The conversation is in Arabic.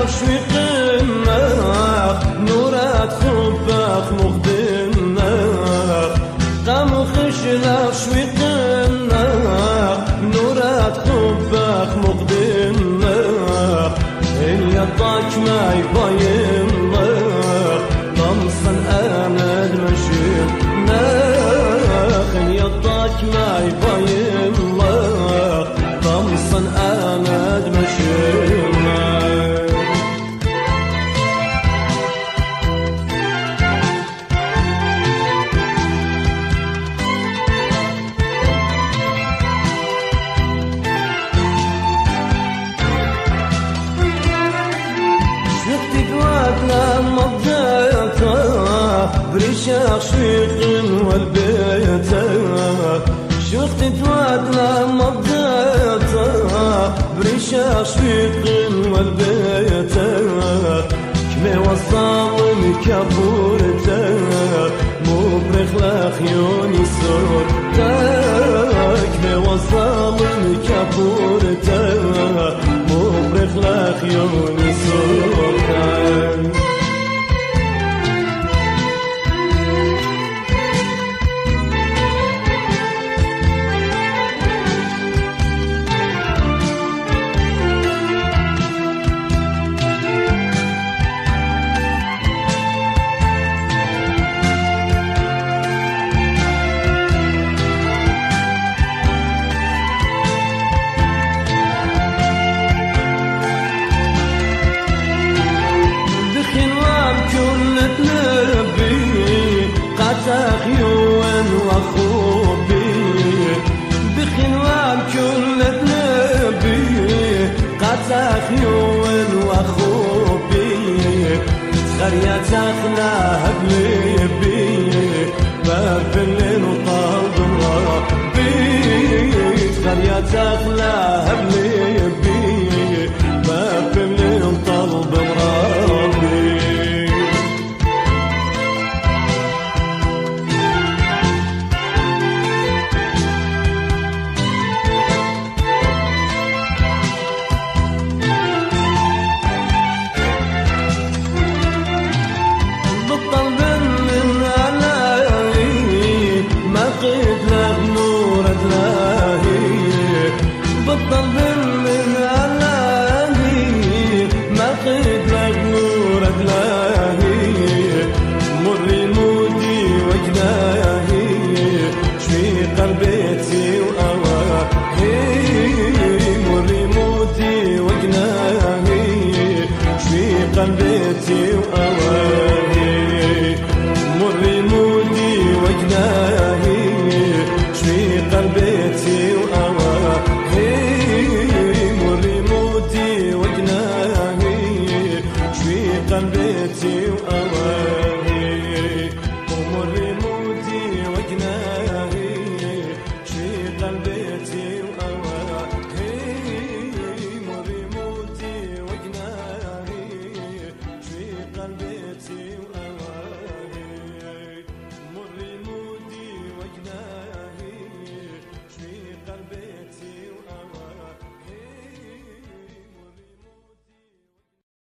شويقنا نورات خباخ مخدنا قام خشلا شويقنا نورات خباخ مخدنا اللي طاك ما يباينا طمسا انا المشينا اللي طاك ما يباينا طمسا انا المشينا لما بديتها بريشة شويق والبيت شفت تواد لما بديتها بريشة شويق والبيت كمي وصام كابورتا مو بريخ لخيوني صورتا كمي وصام كابورتا مو بريخ لخيوني صورتا خيوان وخوبي بخنوان كل نبي قطع خيوان وخوبي خريات اخنا هبليبي باب الليل وطالب ربي خريات اخنا هبليبي باب الليل وطالب ربي بطل من علاهي ما قيد لك نور أدلاهي مري مودي وجناهي شوي قلبيتي وأواهي مري مودي وجناهي شوي قلبيتي